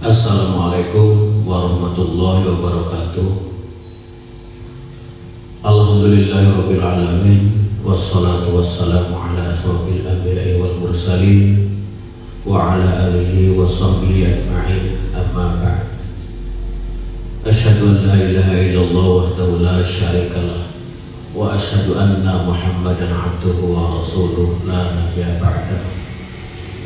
Assalamualaikum warahmatullahi wabarakatuh. Alhamdulillahirabbil alamin, wassalatu wassalamu ala asrofil anbiya'i wal mursalin wa ala alihi wa sahbihi ajma'in, amma ba'd. Asyhadu an la ilaha illallah wahdahu la syarikalah wa asyhadu anna Muhammadan abduhu wa rasuluh la nabiyya ba'dahu.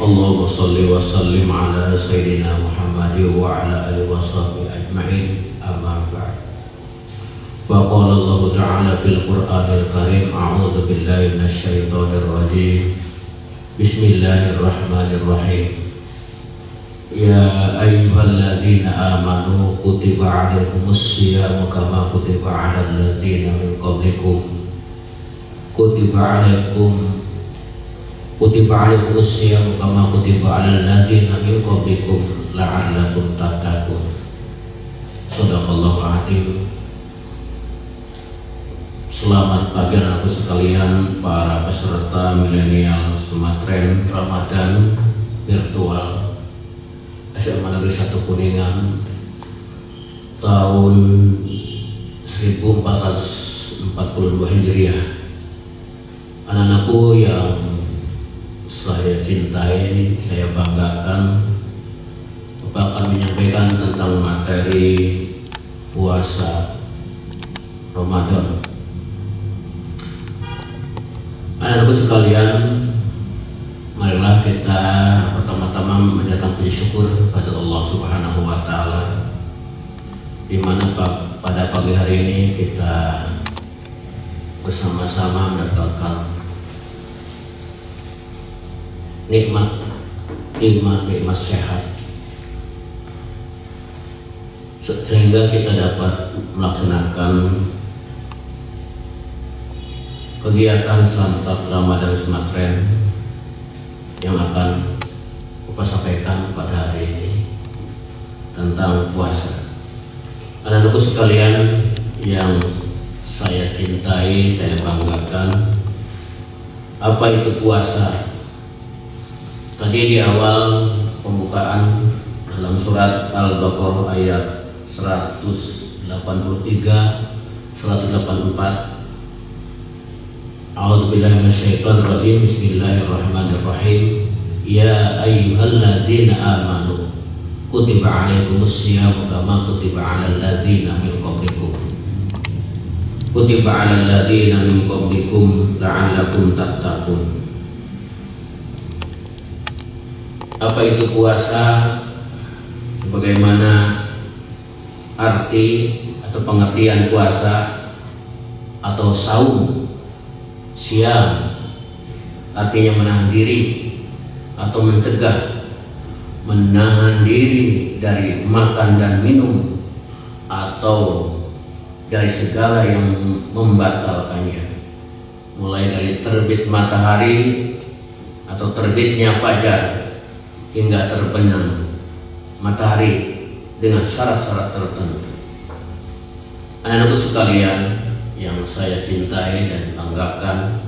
Allahumma salli wa sallim ala sayyidina Muhammad wa ala alihi wa sahbihi ajma'in, amma ba'd. Wa qala Allah ta'ala fil Qur'anil Karim, a'udzu billahi minasy syaithanir rajim. Bismillahirrahmanirrahim. Ya ayyuhalladzina amanu kutiba 'alaikumus syiyamu kama kutiba 'alal ladzina min qablikum kutiba 'alaikumus syiyamu kama kutiba 'alal ladzina min qablikum la'allakum tattaqun. Shadaqallahul 'adzim. Selamat pagi anakku sekalian, para peserta milenial Sumatren Ramadan virtual SMA Negeri 1 Kuningan tahun 1442 Hijriah. Anak-anakku yang saya cintai, saya banggakan, Bapak akan menyampaikan tentang materi puasa Ramadan. Anak-anakku sekalian, marilah kita pertama-tama memanjatkan puji syukur pada Allah Subhanahu wa Ta'ala, di mana pada pagi hari ini kita bersama-sama mendapatkan nikmat iman, nikmat sehat, sehingga kita dapat melaksanakan kegiatan santap Ramadan Sumatren yang akan Bapak sampaikan pada hari ini tentang puasa. Anak-anakku sekalian yang saya cintai, saya banggakan, apa itu puasa? Tadi di awal pembukaan dalam surat Al-Baqarah ayat 183, 184, A'udzubillahi minasyaitonir rajim. Bismillahirrahmanirrahim. Ya ayyuhalladzina amanu kutiba 'alaikumus syiyamu kama kutiba 'alal ladzina min qablikum kutiba 'alal ladzina min qablikum la'allakum tattaqun. Apa itu puasa? Sebagaimana arti atau pengertian puasa atau saum. Siam artinya menahan diri atau mencegah, menahan diri dari makan dan minum atau dari segala yang membatalkannya, mulai dari terbit matahari atau terbitnya fajar hingga terbenam matahari dengan syarat-syarat tertentu. Anak-anakku sekalian yang saya cintai dan banggakan,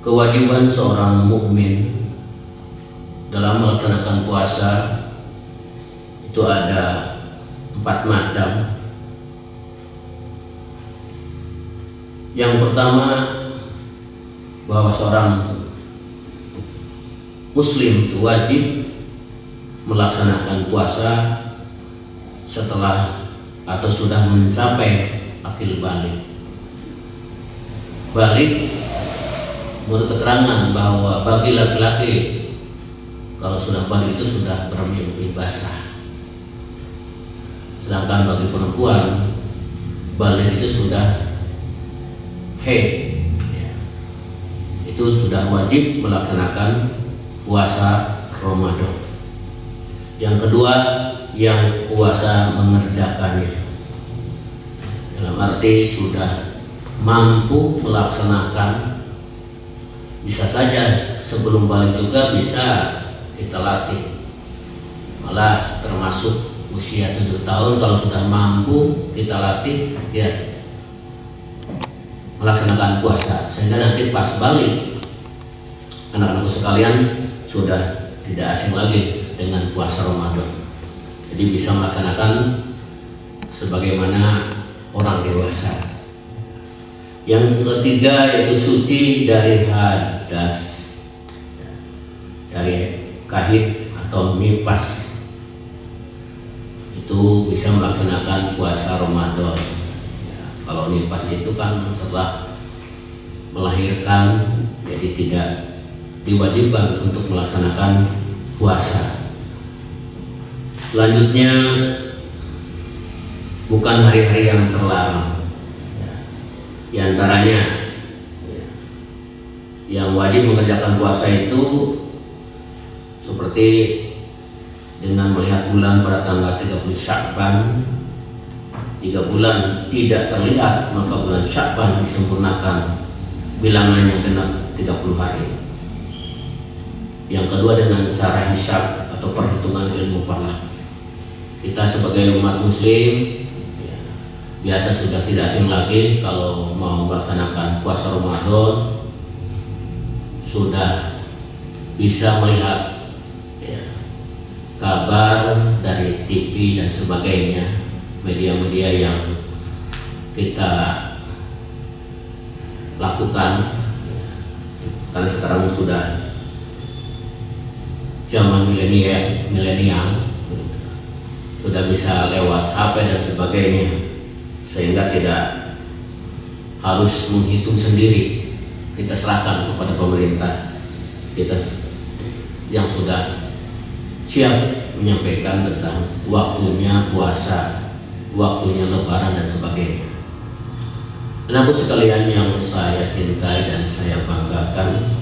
kewajiban seorang mukmin dalam melaksanakan puasa itu ada 4 macam. Yang pertama, bahwa seorang muslim itu wajib melaksanakan puasa setelah atau sudah mencapai akil balik. Balik menurut keterangan bahwa bagi laki-laki kalau sudah balik itu sudah bermimpi basah, sedangkan bagi perempuan balik itu sudah haid, itu sudah wajib melaksanakan puasa Ramadan. Yang kedua, yang puasa mengerjakannya, dalam arti sudah mampu melaksanakan. Bisa saja sebelum balik juga bisa kita latih, malah termasuk usia 7 tahun kalau sudah mampu kita latih ya melaksanakan puasa, sehingga nanti pas balik anak-anakku sekalian sudah tidak asing lagi dengan puasa Ramadan. Jadi bisa melaksanakan sebagaimana orang dewasa. Yang ketiga yaitu suci dari hadas, dari kahit atau nifas. Itu bisa melaksanakan puasa Ramadan. Kalau nifas itu kan setelah melahirkan, jadi tidak diwajibkan untuk melaksanakan puasa. Selanjutnya bukan hari-hari yang terlarang. Di antaranya yang wajib mengerjakan puasa itu seperti dengan melihat bulan pada tanggal 30 Sya'ban, 3 bulan tidak terlihat, maka bulan Sya'ban disempurnakan, bilangannya genap 30 hari. Yang kedua dengan cara hisab atau perhitungan ilmu falak. Kita sebagai umat muslim biasa sudah tidak asing lagi kalau mau melaksanakan puasa Ramadan, sudah bisa melihat kabar dari TV dan sebagainya, media-media yang kita lakukan, karena sekarang sudah zaman milenial, sudah bisa lewat HP dan sebagainya, sehingga tidak harus menghitung sendiri. Kita serahkan kepada pemerintah kita yang sudah siap menyampaikan tentang waktunya puasa, waktunya lebaran dan sebagainya. Anakku sekalian yang saya cintai dan saya banggakan,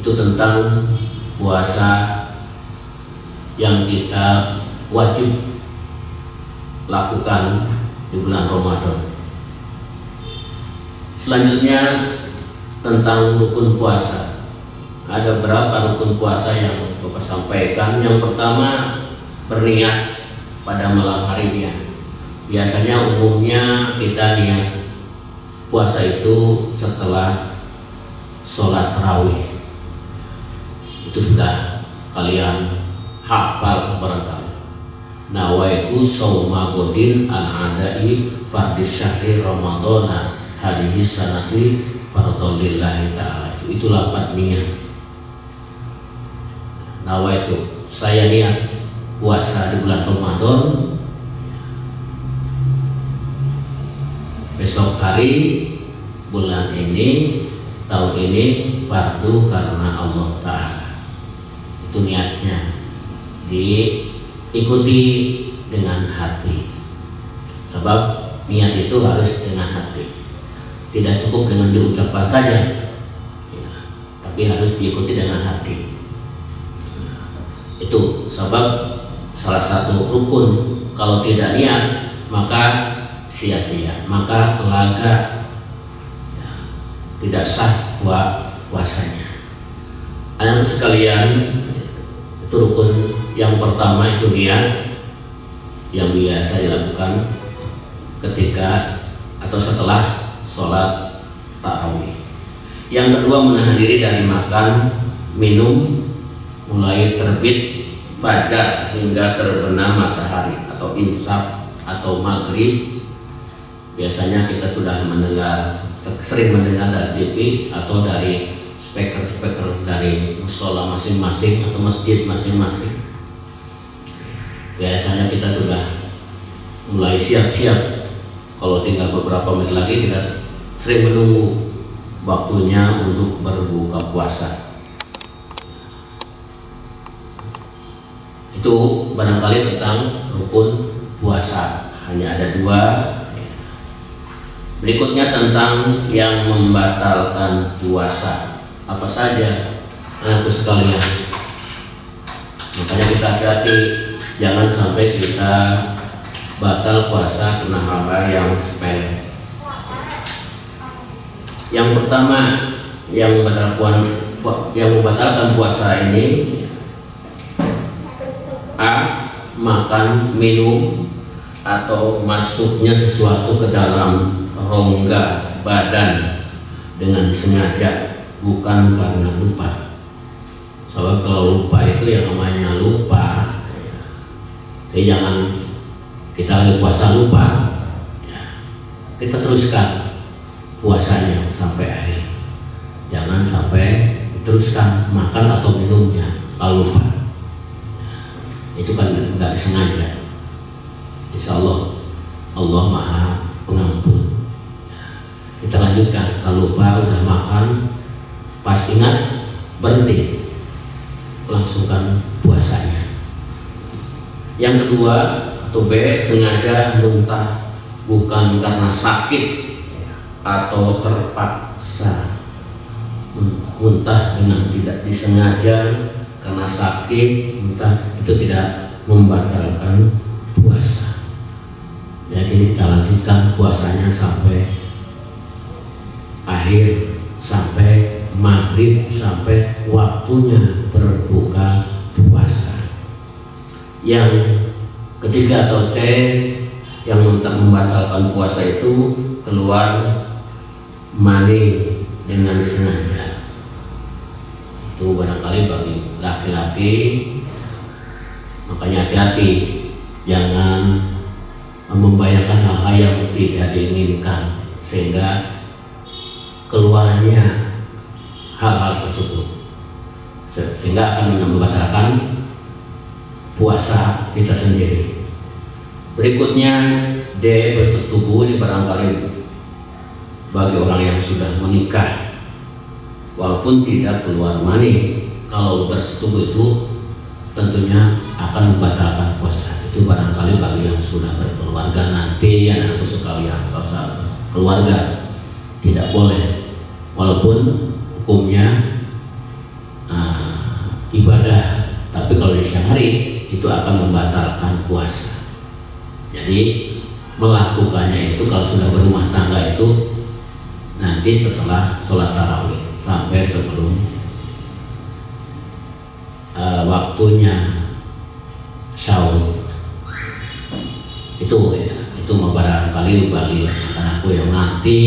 itu tentang puasa yang kita wajib lakukan di bulan Ramadan. Selanjutnya tentang rukun puasa. Ada berapa rukun puasa yang Bapak sampaikan. Yang pertama, berniat pada malam harinya. Biasanya umumnya kita niat puasa itu setelah sholat tarawih. Itu sudah kalian hafal barangkali. Nawaitu shauma godin an adai fardis syahri ramadhana hadhihi sanati fardholillahi ta'ala. Itu lafaz niat. Nawaitu, saya niat puasa di bulan Ramadan besok hari, bulan ini, tahun ini fardu karena Allah Ta'ala. Itu niatnya, diikuti dengan hati. Sebab niat itu harus dengan hati, tidak cukup dengan diucapkan saja, tapi harus diikuti dengan hati. Itu sebab salah satu rukun. Kalau tidak niat maka sia-sia, maka laga, tidak sah puasanya. Anak sekalian, itu rukun yang pertama, itu niat, yang biasa dilakukan ketika atau setelah sholat tarawih. Yang kedua, menahan diri dari makan, minum mulai terbit fajar hingga terbenam matahari atau imsak atau maghrib. Biasanya kita sudah sering mendengar dari TV atau dari speaker dari musola masing-masing atau masjid masing-masing. Biasanya kita sudah mulai siap-siap. Kalau tinggal beberapa menit lagi, kita sering menunggu waktunya untuk berbuka puasa. Itu barangkali tentang rukun puasa. Hanya ada 2. Berikutnya tentang yang membatalkan puasa. Apa saja, anakku sekalian? Makanya kita hati-hati, jangan sampai kita batal puasa karena hal-hal yang sepele. Yang pertama, yang membatalkan puasa ini: A. Makan, minum, atau masuknya sesuatu ke dalam rongga badan dengan sengaja, bukan karena lupa. Sebab kalau lupa itu yang namanya lupa. Jadi jangan kita lagi puasa lupa, ya, kita teruskan puasanya sampai akhir. Jangan sampai diteruskan makan atau minumnya kalau lupa. Itu kan nggak sengaja. Insya Allah Allah Maha Pengampun. Kita lanjutkan. Kalau lupa udah makan, pas ingat berhenti, langsungkan puasanya. Yang kedua atau B, sengaja muntah bukan karena sakit atau terpaksa. Muntah dengan tidak disengaja karena sakit, muntah itu tidak membatalkan puasa. Jadi kita lanjutkan puasanya sampai akhir, sampai maghrib, sampai waktunya berbuka puasa. Yang ketiga atau C, yang membatalkan puasa itu keluar mani dengan sengaja. Itu barangkali bagi laki-laki, makanya hati-hati, jangan membayangkan hal-hal yang tidak diinginkan sehingga keluarnya hal-hal tersebut, sehingga akan membatalkan puasa kita sendiri. Berikutnya D, bersetubuh. Ini barangkali bagi orang yang sudah menikah walaupun tidak keluar mani, kalau bersetubuh itu tentunya akan membatalkan puasa. Itu barangkali bagi yang sudah berkeluarga nanti, anak-anakku sekalian, atau keluarga tidak boleh, walaupun hukumnya ibadah, tapi kalau di siang hari itu akan membatalkan puasa. Jadi melakukannya itu kalau sudah berumah tangga itu nanti setelah sholat tarawih sampai sebelum waktunya sahur. Itu ya, itu barangkali bagi anak-anakku yang nanti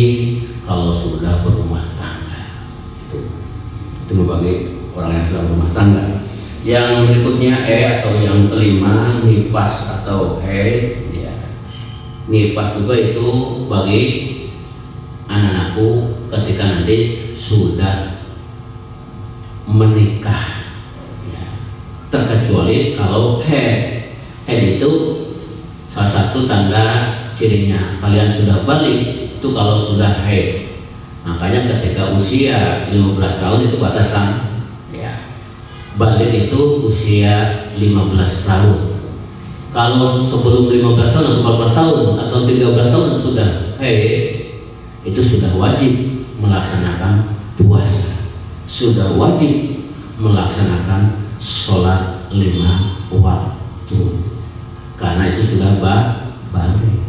kalau sudah berumah tangga. Itu bagi orang yang sudah berumah tangga. Yang berikutnya E atau yang kelima, nifas atau haid. Ya. Nifas juga itu bagi anak-anakku ketika nanti sudah menikah. Ya. Terkecuali kalau haid. Haid itu salah satu tanda cirinya kalian sudah balik itu kalau sudah haid. Makanya ketika usia 15 tahun itu batasan. Balik itu usia 15 tahun. Kalau sebelum 15 tahun atau 14 tahun atau 13 tahun sudah itu sudah wajib melaksanakan puasa, sudah wajib melaksanakan sholat 5 waktu, karena itu sudah balik.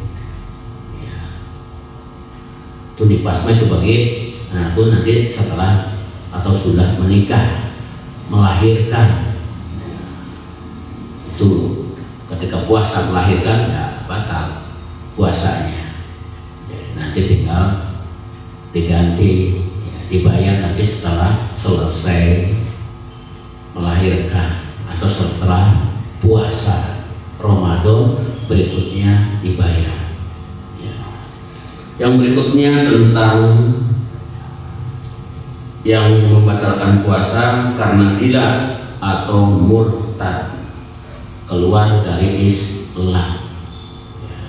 Ya. Itu dipasma itu bagi anakku nanti setelah atau sudah menikah, melahirkan. Itu ketika puasa melahirkan ya batal puasanya. Jadi nanti tinggal diganti, ya, dibayar nanti setelah selesai melahirkan atau setelah puasa Ramadan berikutnya dibayar. Ya. Yang berikutnya tentang yang membatalkan puasa karena gila atau murtad, keluar dari Islam. Ya.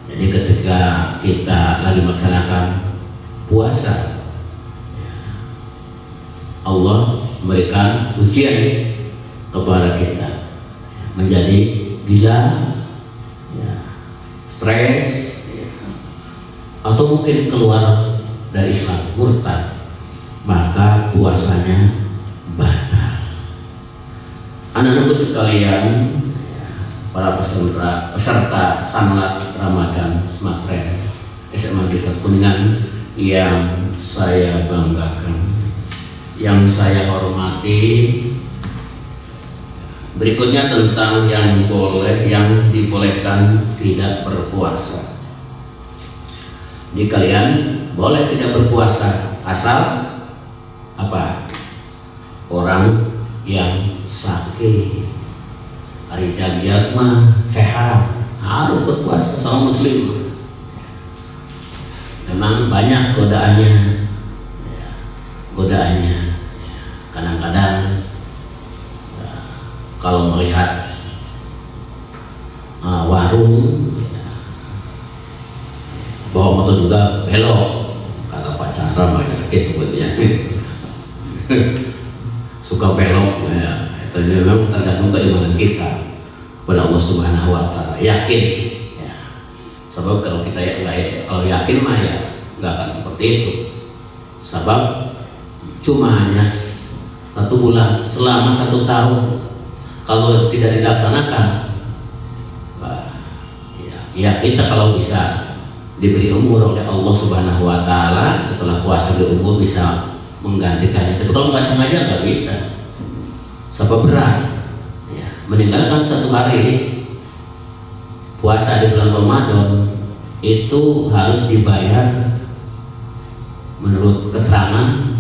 Jadi ketika kita lagi melaksanakan puasa, ya, Allah memberikan ujian kepada kita, ya, menjadi gila, ya, stres, ya, atau mungkin keluar dari Islam, murtad, maka puasanya batal. Anak-anakku sekalian, para peserta sanlat Ramadan Smatren SMA Desa Kuningan yang saya banggakan, yang saya hormati, berikutnya tentang yang dibolehkan tidak berpuasa. Jadi kalian boleh tidak berpuasa asal apa? Orang yang sakit. Hari Jagiat mah sehat, harus berpuasa seorang muslim. Memang banyak godaannya. Kadang-kadang kalau melihat warung bawa motor juga belok, kata pacaran banyak gitu buatnya. Suka belok ya. Itu memang tergantung keimanan kita kepada Allah Subhanahu wa taala. Yakin ya. Sebab kalau kita kalau yakin mah ya nggak akan seperti itu. Sebab cuma hanya 1 bulan selama 1 tahun, kalau tidak dilaksanakan, ya kita kalau bisa diberi umur oleh Allah Subhanahu wa taala setelah puasa di umur bisa menggantikannya. Tapi kalau nggak sengaja nggak bisa. Sebab berat ya, meninggalkan 1 hari puasa di bulan Ramadan itu harus dibayar menurut keterangan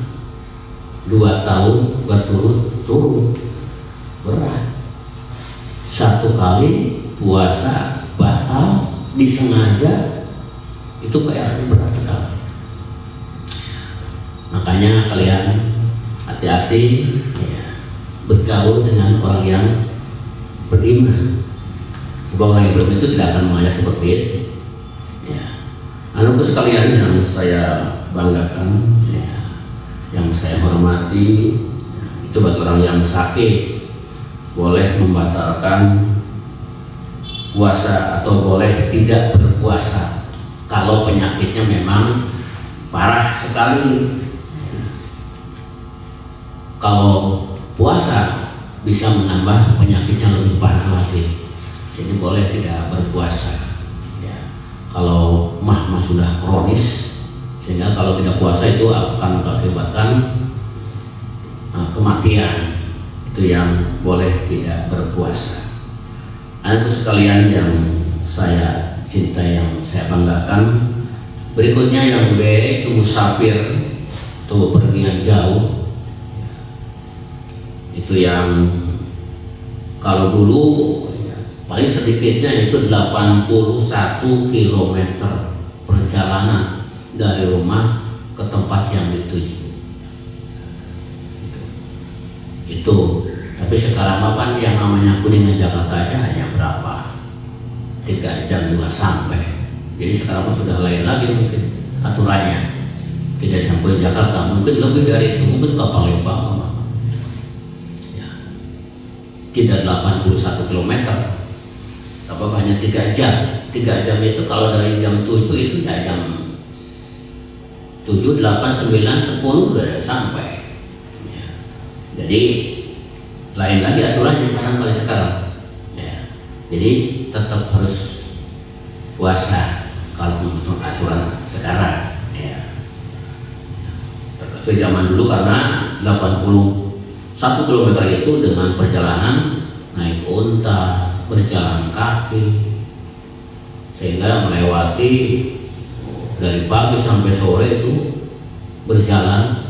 2 tahun berturut-turut. Berat. 1 kali puasa batal disengaja itu bayarnya berat sekali. Makanya kalian hati-hati ya, bergaul dengan orang yang beriman. Sebab orang yang beriman itu tidak akan mengajak seperti itu. Ya. Anakku sekalian yang saya banggakan, ya, yang saya hormati, itu bagi orang yang sakit boleh membatalkan puasa atau boleh tidak berpuasa kalau penyakitnya memang parah sekali. Kalau puasa bisa menambah penyakitnya lebih parah lagi, jadi boleh tidak berpuasa ya. Kalau mah sudah kronis, sehingga kalau tidak puasa itu akan mengakibatkan kematian, itu yang boleh tidak berpuasa. Anakku sekalian yang saya cintai, yang saya banggakan, berikutnya yang B itu musafir, itu pergian jauh. Itu yang kalau dulu ya, paling sedikitnya itu 81 km perjalanan dari rumah ke tempat yang dituju. Itu tapi sekarang apa yang namanya Kuningan Jakarta aja hanya berapa, 3 jam juga sampai. Jadi sekarang sudah lain lagi mungkin aturannya, tidak sampai Jakarta, mungkin lebih dari itu, mungkin ke Palembang ya, tidak 81 km, sebab hanya 3 jam. 3 jam itu kalau dari jam 7 itu ya jam 7, 8, 9, 10 udah sampai ya. Jadi lain lagi aturannya barangkali sekarang ya. Jadi tetap harus puasa kalau menurut aturan sekarang ya. Terkecuali zaman dulu karena 81 km itu dengan perjalanan naik unta, berjalan kaki, sehingga melewati dari pagi sampai sore itu berjalan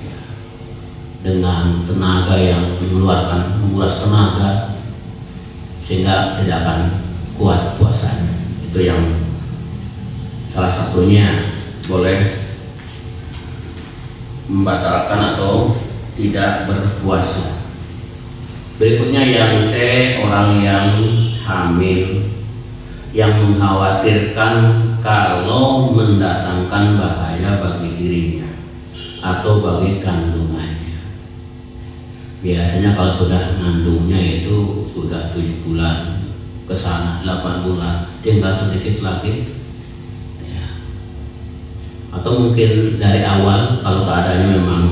ya, dengan tenaga yang menguras tenaga, sehingga tidak akan kuat puasanya. Itu yang salah satunya boleh membatalkan atau tidak berpuasa. Berikutnya yang C, orang yang hamil yang mengkhawatirkan kalau mendatangkan bahaya bagi dirinya atau bagi kandungannya. Biasanya kalau sudah ngandungnya itu sudah 7 bulan ke sana, 8 bulan, tinggal sedikit lagi ya. Atau mungkin dari awal kalau keadaannya memang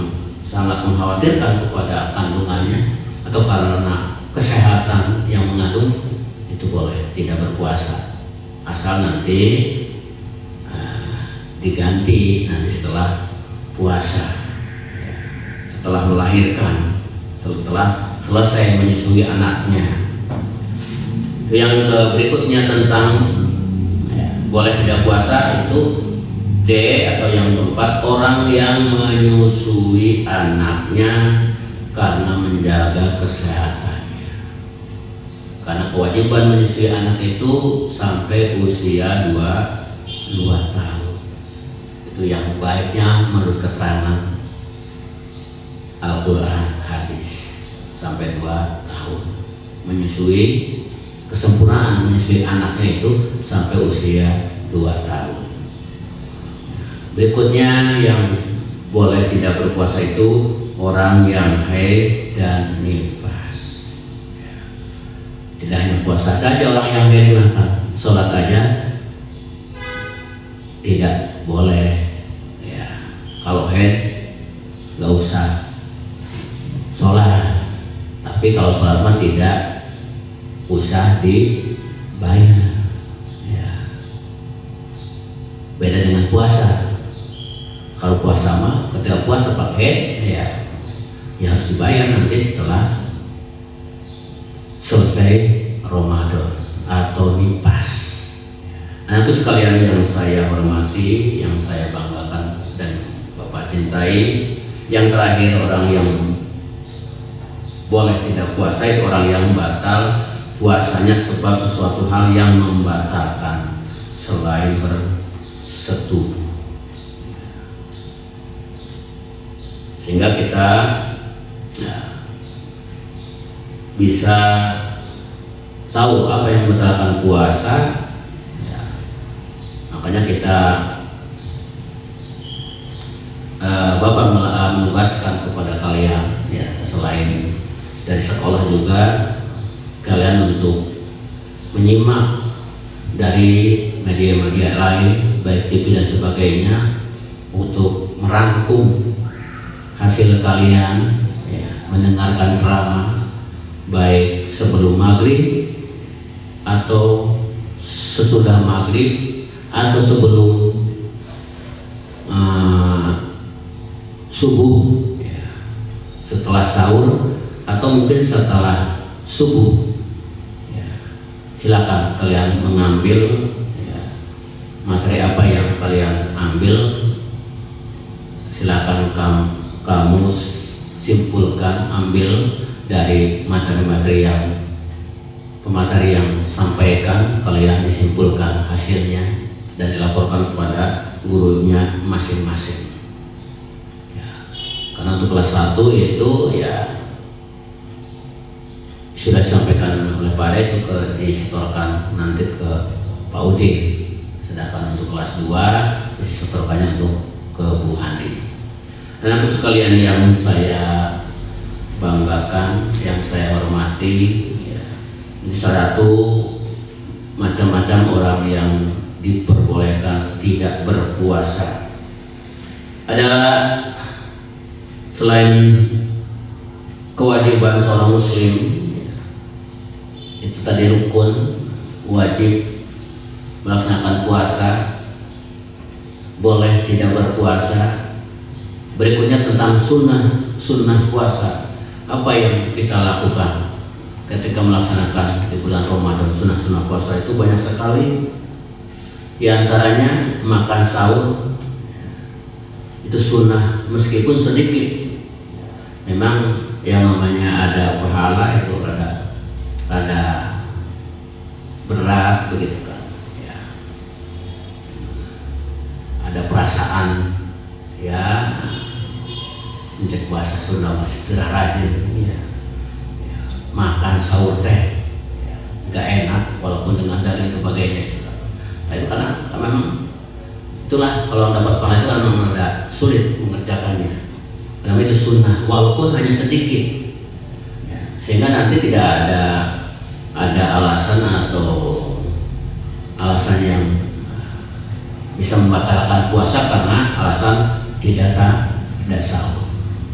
sangat mengkhawatirkan kepada kandungannya atau karena kesehatan yang mengandung, itu boleh tidak berpuasa, asal nanti diganti nanti setelah puasa ya, setelah melahirkan, setelah selesai menyusui anaknya. Itu yang berikutnya tentang ya, boleh tidak puasa itu D atau yang keempat, orang yang menyusui anaknya karena menjaga kesehatannya. Karena kewajiban menyusui anak itu sampai usia 2 tahun. Itu yang baiknya menurut keterangan Al-Quran, hadis, sampai 2 tahun. Menyusui, kesempurnaan menyusui anaknya itu sampai usia 2 tahun. Berikutnya yang boleh tidak berpuasa itu orang yang haid dan nifas. Tidak hanya puasa saja orang yang haid, maka sholat aja tidak boleh. Ya, kalau haid nggak usah sholat, tapi kalau sholat mah tidak usah dibayar. Ya. Beda dengan puasa. Kalau puasa mah ketika puasa pakai haid, ya harus dibayar nanti setelah selesai Ramadan atau nifas. Anakku sekalian yang saya hormati, yang saya banggakan dan Bapak cintai, yang terakhir orang yang boleh tidak puasa itu orang yang batal puasanya sebab sesuatu hal yang membatalkan selain bersetubuh. Sehingga kita bisa tahu apa yang membatalkan puasa. Makanya kita Bapak menugaskan kepada kalian, selain dari sekolah juga kalian untuk menyimak dari media-media lain, baik TV dan sebagainya, untuk merangkum hasil kalian, mendengarkan ceramah baik sebelum maghrib atau sesudah maghrib atau sebelum subuh, setelah sahur atau mungkin setelah subuh. Silakan kalian mengambil materi apa yang kalian ambil, silakan kamu simpulkan, ambil dari materi-materi yang pemateri yang sampaikan, kalian disimpulkan hasilnya dan dilaporkan kepada gurunya masing-masing. Karena untuk kelas 1 itu sudah disampaikan oleh Pak Ade, itu disetorkan nanti ke Pak Udin. Sedangkan untuk kelas 2 disetorkannya untuk ke Bu Handi. Dan aku sekalian yang saya banggakan, yang saya hormati, ini salah satu macam-macam orang yang diperbolehkan tidak berpuasa adalah selain kewajiban seorang muslim itu tadi rukun wajib melaksanakan puasa, boleh tidak berpuasa. Berikutnya tentang sunnah puasa, apa yang kita lakukan ketika melaksanakan di bulan Ramadan. Sunnah puasa itu banyak sekali, di antaranya makan sahur itu sunnah meskipun sedikit. Memang yang namanya ada pahala itu rada berat begitu kan, ada perasaan mencek puasa sunnah masih tidak rajin, makan sahur teh nggak enak walaupun dengan daging sebagainya itu. Nah, itu karena memang itulah kalau dapat pahala itu kan memang agak sulit mengerjakannya. Karena itu sunnah walaupun hanya sedikit, sehingga nanti tidak ada alasan atau alasan yang bisa membatalkan puasa karena alasan tidak sahur.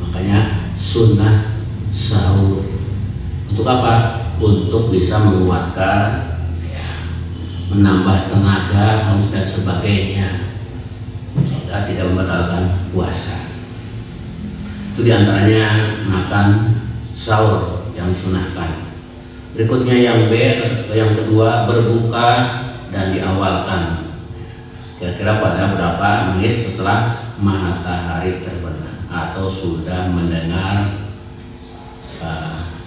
Makanya sunnah sahur untuk apa? Untuk bisa menguatkan, menambah tenaga, haus dan sebagainya, sehingga tidak membatalkan puasa. Itu diantaranya makan sahur yang disunahkan. Berikutnya yang B atau yang kedua, berbuka dan diawalkan kira-kira pada berapa menit setelah matahari terbenam atau sudah mendengar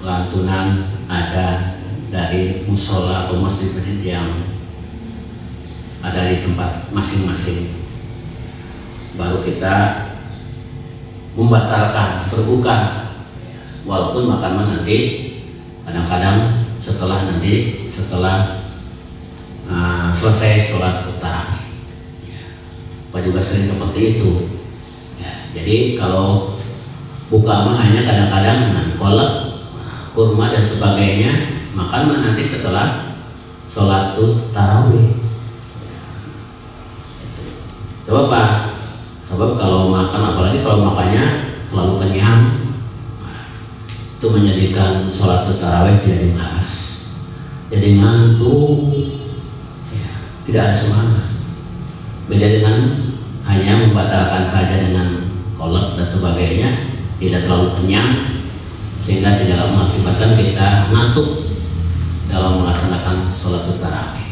lantunan adzan dari musola atau masjid-masjid yang ada di tempat masing-masing, baru kita membatalkan berbuka, walaupun makan nanti kadang-kadang setelah selesai sholat tarawih. Pak juga sering seperti itu. Jadi kalau buka mah hanya kadang-kadang kolak, kurma dan sebagainya, makan mah nanti setelah sholat tarawih. Sebab apa? Sebab kalau makan, apalagi kalau makannya terlalu kenyang, itu menjadikan sholat tarawih jadi malas, jadi ngantuk, tidak ada semangat. Beda dengan hanya membatalkan saja dengan kolak dan sebagainya, tidak terlalu kenyang sehingga tidak mengakibatkan kita ngantuk dalam melaksanakan sholat tarawih.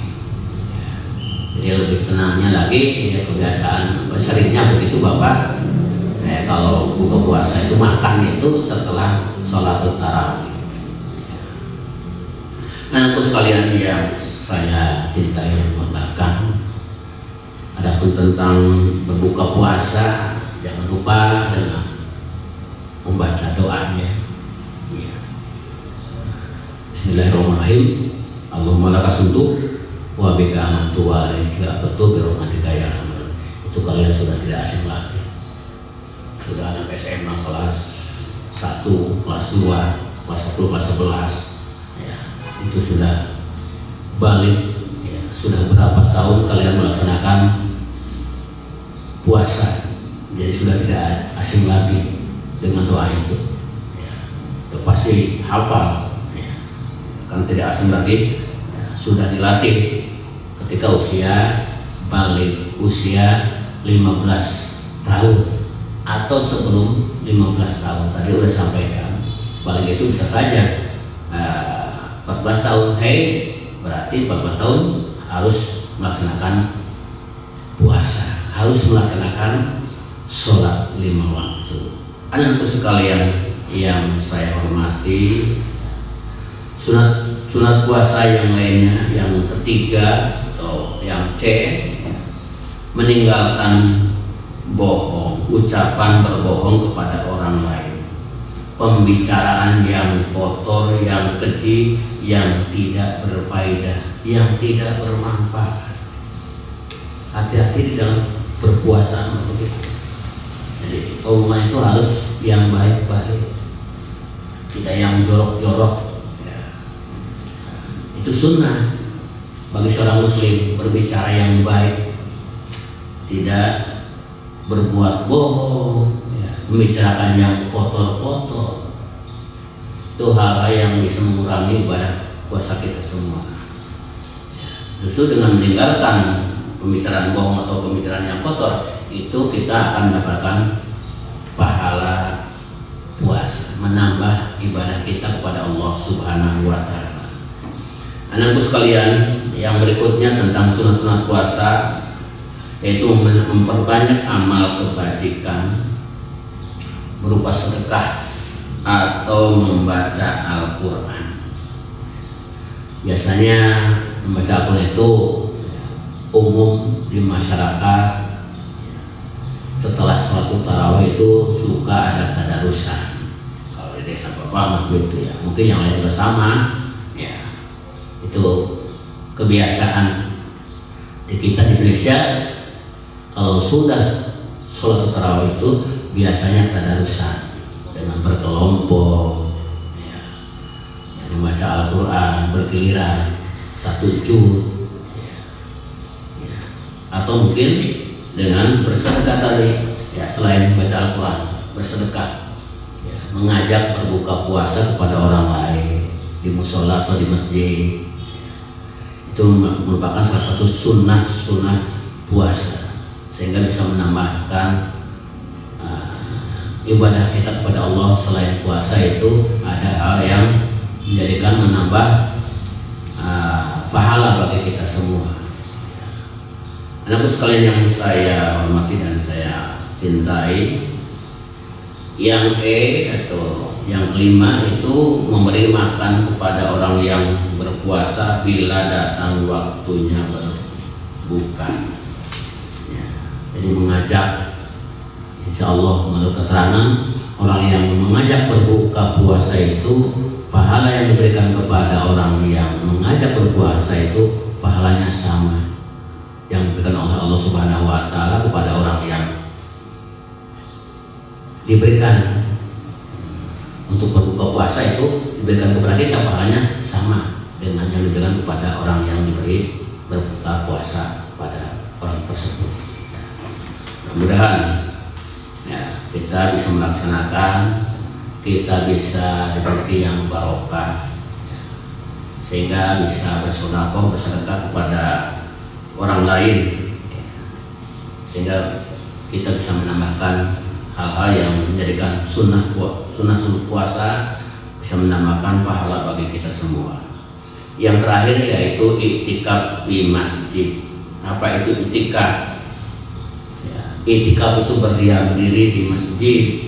Jadi lebih tenangnya lagi, kebiasaan seringnya begitu Bapak. Kalau buka puasa itu makan itu setelah sholat tarawih. Anakku sekalian yang saya cintai dan banggakan, adapun tentang berbuka puasa, jangan lupa dengan membaca doanya. Bismillahirrahmanirrahim. Allahumma lakasumtu wa bika amantu wa rizqa betul birahmatika ya rahman. Itu kalian sudah tidak asing lagi. Sudah anak SMA kelas 1, kelas 2, kelas 10, kelas 11, itu sudah balik. Sudah berapa tahun kalian melaksanakan puasa, jadi sudah tidak asing lagi dengan doa itu. Udah pasti hafal, kan tidak asing lagi. Sudah dilatih ketika usia balik, usia 15 tahun atau sebelum 15 tahun. Tadi udah sampaikan, balik itu bisa saja 14 tahun, berarti 14 tahun harus melaksanakan puasa, harus melaksanakan sholat 5 waktu. Anakku sekalian yang saya hormati, sunat puasa yang lainnya, yang ketiga atau yang C, meninggalkan bohong, ucapan berbohong kepada orang lain, pembicaraan yang kotor, yang keji, yang tidak berfaedah, yang tidak bermanfaat. Hati-hati di dalam berpuasa begitu. Jadi omongan itu harus yang baik-baik, tidak yang jorok-jorok. Itu sunnah bagi seorang muslim, berbicara yang baik, tidak berbuat bohong, membicarakan yang kotor-kotor. Itu hal-hal yang bisa mengurangi ibadah puasa kita semua. Justru dengan meninggalkan pembicaraan bohong atau pembicaraan yang kotor, itu kita akan mendapatkan pahala puasa, menambah ibadah kita kepada Allah Subhanahu wa Ta'ala. Anakku sekalian, yang berikutnya tentang sunat-sunat puasa, yaitu memperbanyak amal kebajikan berupa sedekah atau membaca Al-Quran. Biasanya membaca Al-Quran itu umum di masyarakat. Setelah sholat tarawih itu suka ada tadarusan. Kalau di desa Bapak Mas itu ya, mungkin yang lain juga sama. Itu kebiasaan di kita di Indonesia. Kalau sudah sholat tarawih itu biasanya tadarusan dengan berkelompok, membaca Al-Quran bergiliran 1 juz, atau mungkin dengan bersedekah tadi, selain baca Al-Quran, bersedekah, mengajak berbuka puasa kepada orang lain di musola atau di masjid. Itu merupakan salah satu sunnah puasa, sehingga bisa menambahkan ibadah kita kepada Allah. Selain puasa itu ada hal yang menjadikan menambah pahala bagi kita semua. Anakku sekalian yang saya hormati dan saya cintai, yang E atau yang kelima itu memberi makan kepada orang yang berpuasa berpuasa bila datang waktunya berbuka. Ya, jadi mengajak, insya Allah menurut keterangan orang yang mengajak berbuka puasa itu pahala yang diberikan kepada orang yang mengajak berpuasa itu pahalanya sama yang diberikan oleh Allah Subhanahu wa Ta'ala kepada orang yang diberikan untuk berbuka puasa itu diberikan kepada kita, pahalanya sama dengan yang diberikan kepada orang yang diberi berbuka puasa pada orang tersebut. Mudah-mudahan ya, kita bisa melaksanakan, kita bisa diberi yang barokah, sehingga bisa bersedekah kepada orang lain, sehingga kita bisa menambahkan hal-hal yang menjadikan sunnah puasa, bisa menambahkan pahala bagi kita semua. Yang terakhir yaitu iktikaf di masjid. Apa itu iktikaf? Ya, iktikaf itu berdiam diri di masjid.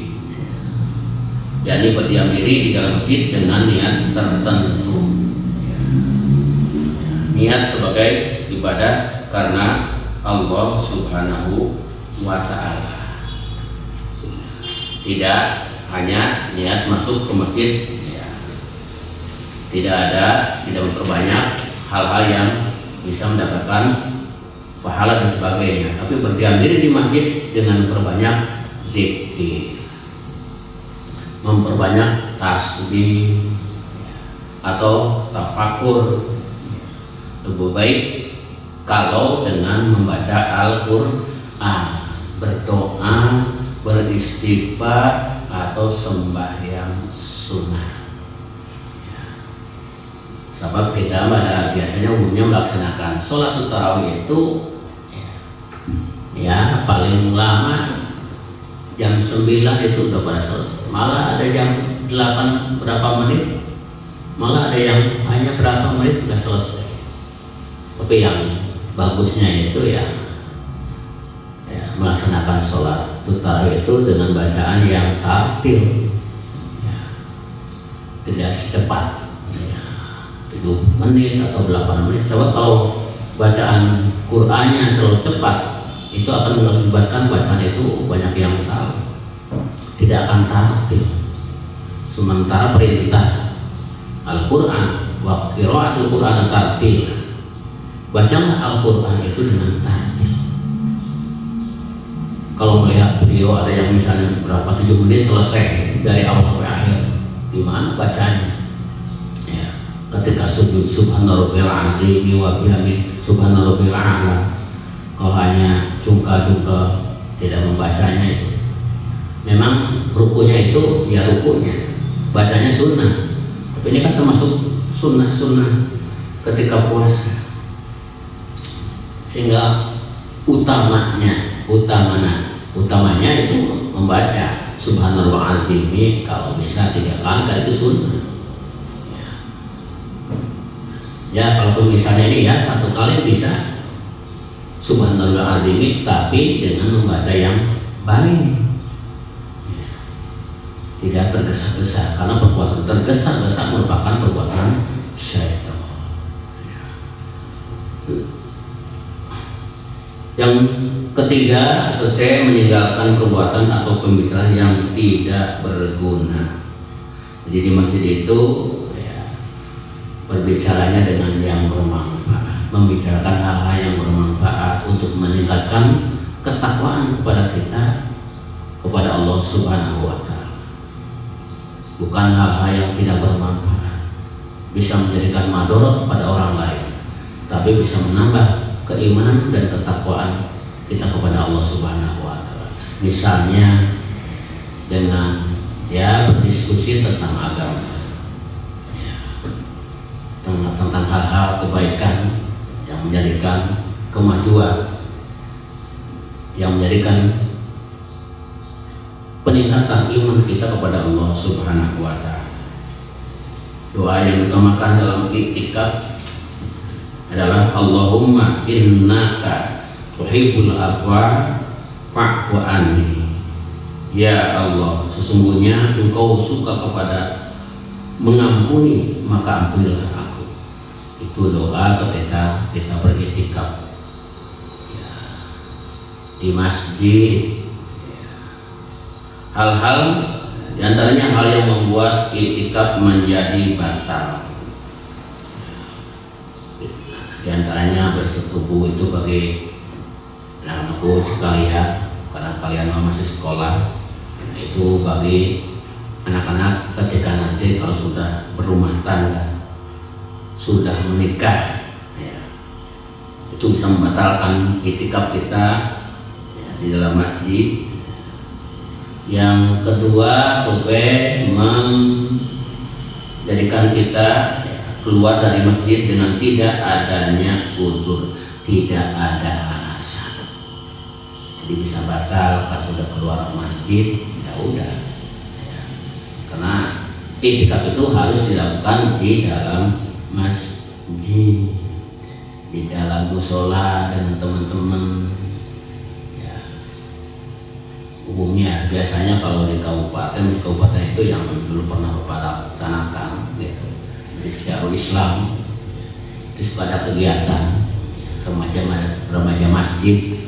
Jadi berdiam diri di dalam masjid dengan niat tertentu. Niat sebagai ibadah karena Allah Subhanahu wa Ta'ala. Tidak hanya niat masuk ke masjid, ya. Tidak memperbanyak hal-hal yang bisa mendapatkan pahala dan sebagainya, tapi berdiam diri di masjid dengan memperbanyak zikir, memperbanyak tasbih atau tafakur. Lebih baik kalau dengan membaca Al-Quran, berdoa, beristighfar atau sembahyang sunnah. Sebab kita biasanya umumnya melaksanakan sholat tarawih itu ya paling lama jam 9 itu udah pada selesai. Malah ada jam 8 berapa menit, malah ada yang hanya berapa menit sudah selesai. Tapi yang bagusnya itu ya melaksanakan sholat tarawih itu dengan bacaan yang tartil, ya, tidak secepat 7 menit atau 8 menit. Coba kalau bacaan Qur'annya terlalu cepat, itu akan mengakibatkan bacaan itu banyak yang salah, tidak akan tartil. Sementara perintah Al-Quran wa qiraatul Qur'an tartil, bacalah Al-Quran itu dengan tartil. Kalau melihat video ada yang misalnya berapa 7 menit selesai dari awal sampai akhir, gimana bacanya? Ya, ketika sujud subhanarabbil azim wa bihamdi subhanarabbil a'la, kalau hanya jungkal-jungkal tidak membacanya itu, memang rukunya itu ya rukunya, bacanya sunnah, tapi ini kan termasuk sunnah-sunnah ketika puasa, sehingga utamanya itu membaca subhanallah azimi, kalau bisa 3 kali kan itu sunnah. Ya kalaupun misalnya ini ya 1 kali bisa subhanallah azimi, tapi dengan membaca yang baik, tidak tergesa-gesa, karena perbuatan tergesa-gesa merupakan perbuatan syaitan. Yang ketiga atau C, meninggalkan perbuatan atau pembicaraan yang tidak berguna. Jadi di masjid itu ya, berbicaranya dengan yang bermanfaat, membicarakan hal-hal yang bermanfaat untuk meningkatkan ketakwaan kepada kita kepada Allah Subhanahu wa Ta'ala. Bukan hal-hal yang tidak bermanfaat, bisa menjadikan madorot kepada orang lain, tapi bisa menambah keimanan dan ketakwaan kita kepada Allah Subhanahu wa Ta'ala. Misalnya dengan ya berdiskusi tentang agama, ya, tentang hal-hal kebaikan yang menjadikan kemajuan, yang menjadikan peningkatan iman kita kepada Allah Subhanahu wa Ta'ala. Doa yang diutamakan dalam iktikaf adalah Allahumma innaka tuhibbul afwa fa'fu anni. Ya Allah, sesungguhnya Engkau suka kepada mengampuni, maka ampunilah aku. Itu doa ketika kita beriktikaf ya, di masjid. Hal-hal diantaranya hal yang membuat iktikaf menjadi batal. Diantaranya bersetubuh itu bagi anak-anakku sekalian, karena kalian masih sekolah, itu bagi anak-anak ketika nanti kalau sudah berumah tangga, sudah menikah, ya, itu bisa membatalkan iktikaf kita ya, di dalam masjid. Yang kedua, menjadikan kita keluar dari masjid dengan tidak adanya uzur, tidak ada alasan. Jadi bisa batal kalau sudah keluar masjid, ya udah. Ya. Karena iktikaf itu harus dilakukan di dalam masjid, di dalam musola dengan teman-teman. Umumnya biasanya kalau di kabupaten itu yang dulu pernah Bapak laksanakan gitu, di Syiarul Islam, terus pada kegiatan remaja masjid,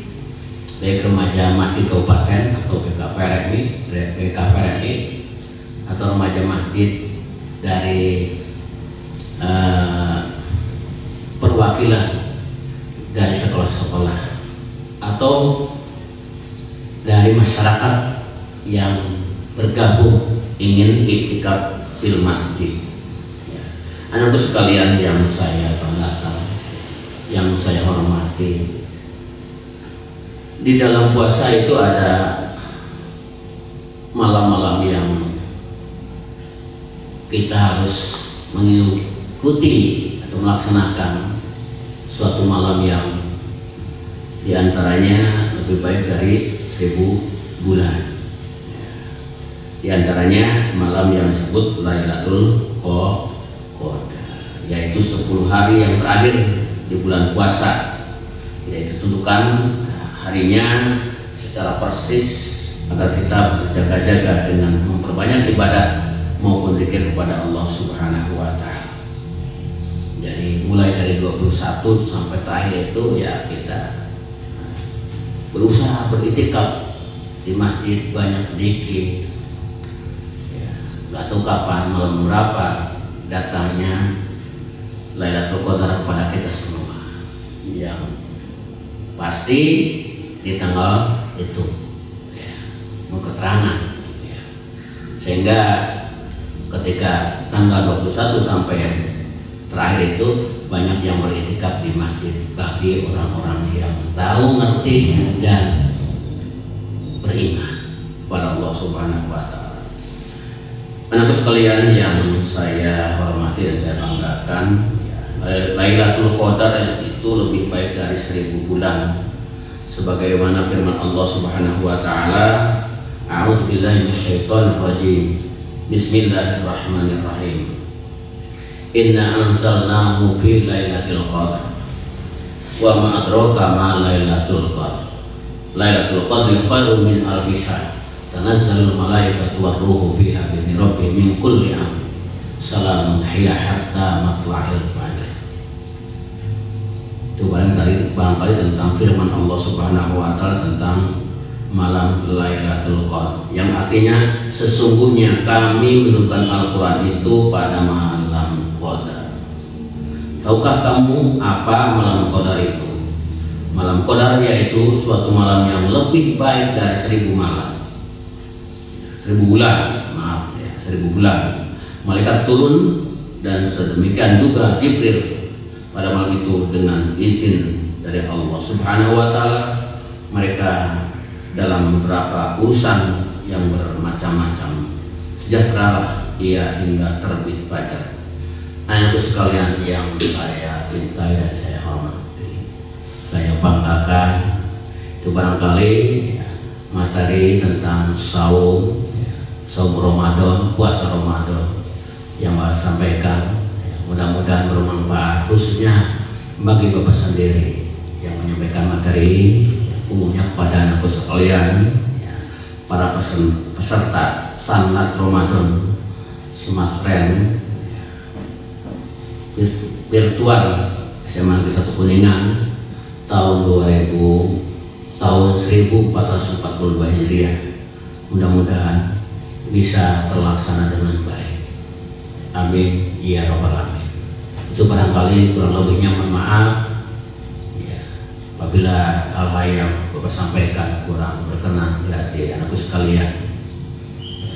baik remaja masjid kabupaten atau BKVRI atau remaja masjid dari perwakilan dari sekolah-sekolah atau dari masyarakat yang bergabung ingin iktikaf di masjid. Ya. Anakku sekalian yang saya banggakan, yang saya hormati, di dalam puasa itu ada malam-malam yang kita harus mengikuti atau melaksanakan suatu malam yang diantaranya lebih baik dari 1000 bulan. Di antaranya malam yang disebut Lailatul Qadar, yaitu 10 hari yang terakhir di bulan puasa. Tidak ditentukan harinya secara persis agar kita berjaga-jaga dengan memperbanyak ibadah maupun zikir kepada Allah Subhanahu wa taala. Jadi mulai dari 21 sampai terakhir itu ya kita berusaha beriktikaf di masjid, banyak zikir. Ya, nggak tahu kapan malam berapa datangnya Lailatul Qadar kepada kita semua. Yang pasti di tanggal itu, ya, mau keterangan. Ya. Sehingga ketika tanggal 21 sampai terakhir itu banyak yang beriktikaf di masjid bagi orang-orang yang tahu, ngerti dan beriman pada Allah Subhanahu wa taala. Anakku sekalian yang saya hormati dan saya banggakan, ya, Lailatul Qadar itu lebih baik dari 1000 bulan. Sebagaimana firman Allah Subhanahu wa taala, A'udzubillahi minasyaitonir rajim. Bismillahirrahmanirrahim. Inna anzalnahu fi lailatul qadar wa ma adraka ma lailatul qadar. Lailatul qadri khairun min alfi syahr. Tanazzalul malaikatu war-ruhu fiha bi rabbihim min kulli amr. Salamun hiya hatta matla'il fajr. Itu barangkali tentang firman Allah Subhanahu wa taala tentang malam Lailatul Qadar, yang artinya sesungguhnya kami menurunkan Al-Qur'an itu pada malam Qadar. Tahukah kamu apa malam Qadar itu? Malam Qadar yaitu suatu malam yang lebih baik dari 1000 malam. 1000 bulan, maaf ya, 1000 bulan. Malaikat turun dan sedemikian juga Jibril pada malam itu dengan izin dari Allah Subhanahu wa taala. Mereka dalam beberapa urusan yang bermacam-macam, sejahteralah ia hingga terbit fajar. Anakku sekalian yang saya cintai dan saya hormati, saya banggakan, itu barangkali ya, materi tentang saum, ya, saum Ramadan, puasa Ramadan yang saya sampaikan, ya, mudah-mudahan bermanfaat khususnya bagi Bapak sendiri yang menyampaikan materi, ya, umumnya kepada anakku sekalian, ya, para peserta sanat Ramadan Sematren. virtual SMA Negeri 1 Kuningan tahun 1442 Hijriah. Mudah-mudahan bisa terlaksana dengan baik. Amin ya rabbal alamin. Itu barangkali kurang lebihnya mohon maaf ya, apabila hal-hal yang Bapak sampaikan kurang berkenan di hati anakku sekalian. Ya,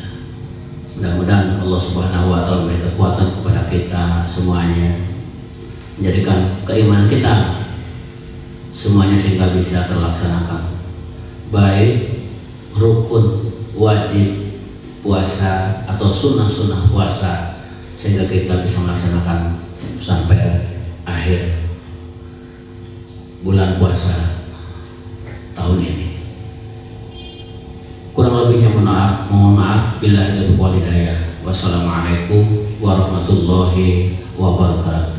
mudah-mudahan Allah Subhanahu wa taala memberi kekuatan kepada kita semuanya, menjadikan keimanan kita semuanya sehingga bisa terlaksanakan baik rukun wajib puasa atau sunnah-sunnah puasa, sehingga kita bisa melaksanakan sampai akhir bulan puasa tahun ini. Kurang lebihnya mohon maaf. Billahi taufiq wal hidayah. Wassalamualaikum warahmatullahi wabarakatuh.